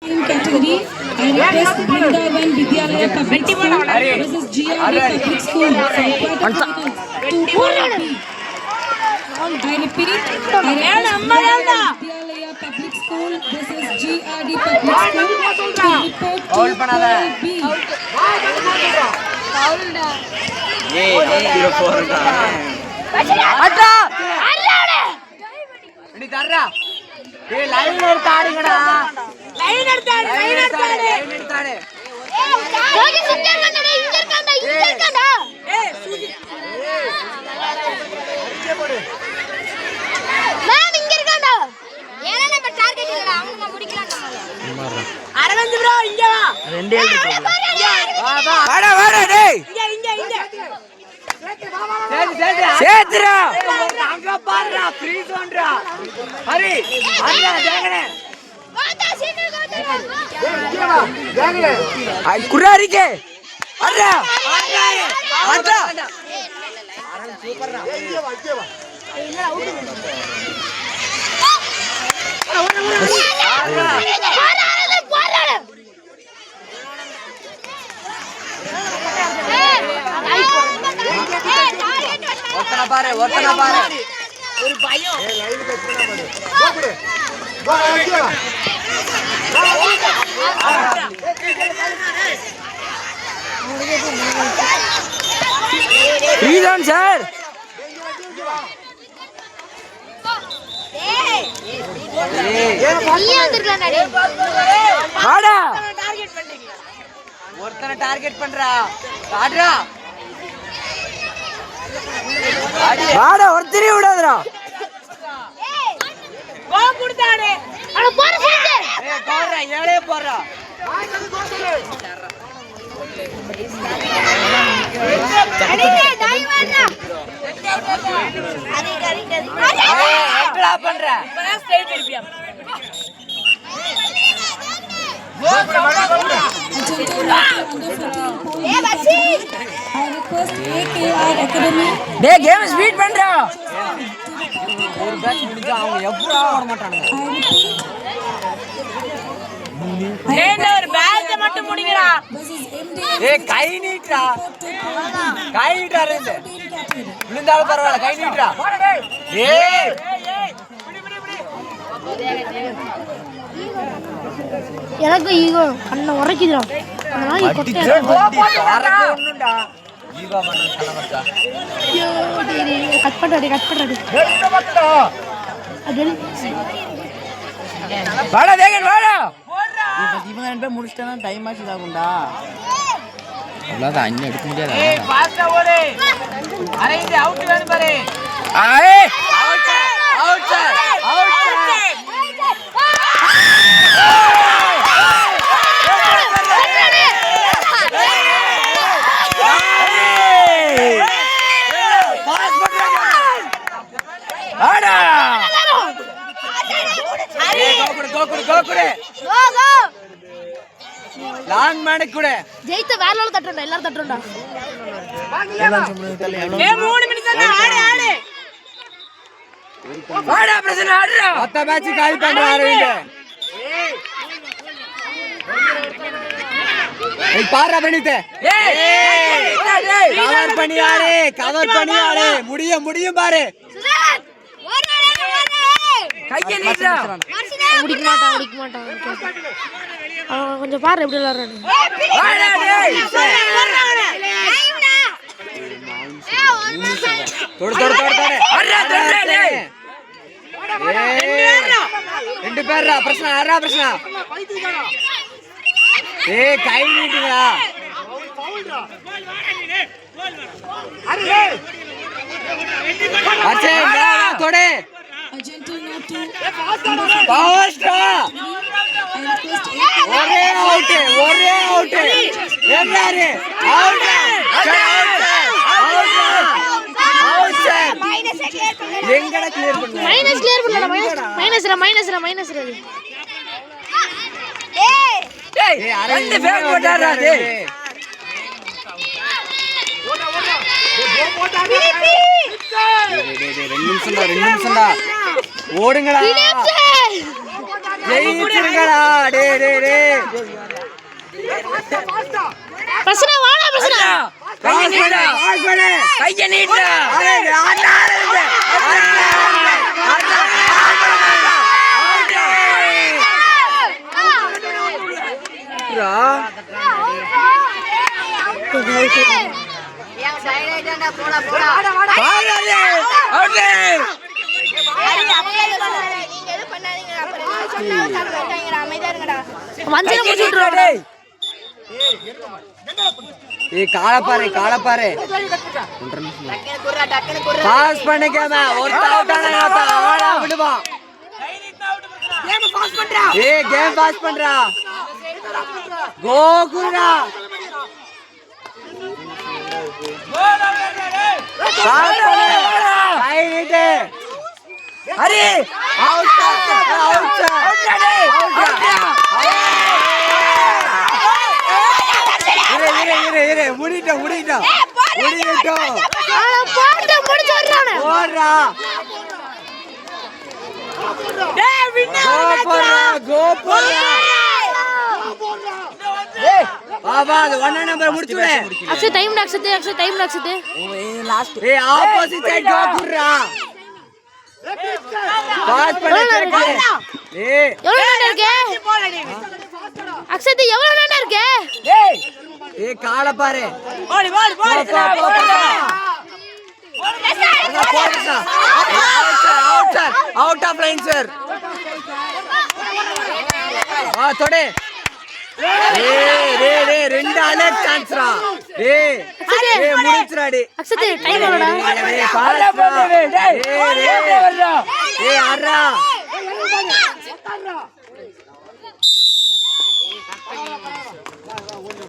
category, I request Brindavan Vidyalaya Public School versus GRD Public School for quarterfinals 2B. I repeat, I request Brindavan Vidyalaya Public School versus GRD Public School to report to 2B. Line எடுத்து ஆடுங்கடா. Line எடுத்தாடு. Jogi singer கண்டடே இங்க இருக்கடா. Ma'am இங்க இருக்கடா. ஏனா நம்ம target இல்லடா. அவங்க முடிக்கலாம்டா. Aravind bro இங்க வா. ரெண்டே வாடா டேய். இங்க. சேத்ரா அங்க பாருடா ஃப்ரீ ஜோன்டா. ஹரி அண்ணா தேங்கனே. வாடா சீனியர் கோட்டா. தேங்கனே. ஐ குராரிக்கே. அண்ணா. சூப்பர்டா. என்னடா அவுட். ஒருத்தன பாரு ஒரு பயம். லைன் கட்டனா பாரு. Freedom sir. நீ வந்திருக்கடா டேய். வாடா. ஒருத்தன டார்கெட் பண்றா. ஆடுடா. வாடா ஒருத்தரே விடாதடா. கோ குடுதானே. அட போற சீட்டு. ஏய் போறா ஏளே போறா. அடிடே டைவர்டா. அடி. என்னடா பண்ற? இப்பதான் ஸ்ட்ரைட் திருப்பியா. ஏ பசி. I request AKR Academy. டேய் கேம் ஸ்பீட் பண்றா. ஒரு பேட்ச் முடிஞ்சா அவங்க எப்பறா ஓட மாட்டானுங்க. ஏய் ஒரு பேட்ச் மட்டும் முடிங்கடா. ஏய் கை நீட்றா. கை நீட்றாரு. விழுந்தாலும் பரவாயில்லை கை நீட்றா. ஏய் எனக்கு ஈகோ கண்ண உரைக்குதுடா. அதனால கொட்டை ஒண்ணுடா. ஈகோ பண்ண கலவட்டா. ஐயோ டேய் கட் பண்ணாடி. அது வாடா தேகன் வாடா. இவங்க ரெண்டு பேர் முடிச்சிட்டா டைம் ஆச்சு ஆகும்டா. அவ்வளவுதான் அண்ணன் எடுக்க முடியாது. ஏய் பாஸ்டா ஓடு. அரே இது அவுட் வேணும் பாரு. ஏய் அவுட். வாடா. கோகுடு. கோ லாங் மேன் கூட. ஜெயித்த வேறல தட்டறடா. எல்லாரும் தட்டறடா. ஏய் 3 நிமிஷம் தான் ஆடு. வாடா பிரசன்ன ஆடுடா. மொத்த மேட்ச் கால் பண்ற அரவிந்த். ஏய் பாரா பண்ணிட்டே. ஏய் கவர் பண்ணி ஆடு. முடியும் பாரு. சுதன் கைய நீட்றா. முடிக்க மாட்டான். கொஞ்சம் பாரு எப்படி விளையாடுறானு. வாடா டேய். தொடு. அடடா டேய். ரெண்டு பேர்ரா பிரச்சனை. ஏய் கை நீட்டுடா. அச்சே வா தொடு. Argentina to பாஸ்டா. ஒரே அவுட். எல்லாரே அவுட். எங்கடா கிளியர் பண்ணு. மைனஸ் கிளியர் பண்ணலடா. மைனஸ். ஏய் ரெண்டு பேர் போட்டாரா டேய். ரெண்டு நிமிஷம்டா. ஓடுங்கடா. ஜெயிச்சிருங்கடா. டேய் பிரச்சனை வாடா பிரச்சனை கையை நீட்டு காலப்பாரு பாஸ் பண்ணிக்காம ஒரு ஆளா விடுவான் கேம் பாஸ் பண்றா கோகுல்ரா அரே அவுட் முடிட்டோம் ஓடுறா பாபா அது 1 நம்பர் முடிச்சுடே அக்ஷய் டைம் லாக்ஸது லாஸ்ட் ஆப்போசிட் சைடு கோகுல்ரா பாஸ் பண்ணு எவ்வளவு நேரம் இருக்கு அக்ஷய் எவ்வளவு நேரம் இருக்கு கால பாரு அவுட் ஆஃப் லைன் சார் தொடு ரெண்டு அலர்ட் சான்ஸ்ரா முடிச்சுடாடி அக்ஷய் டைம் எவ்வளவுடா அரா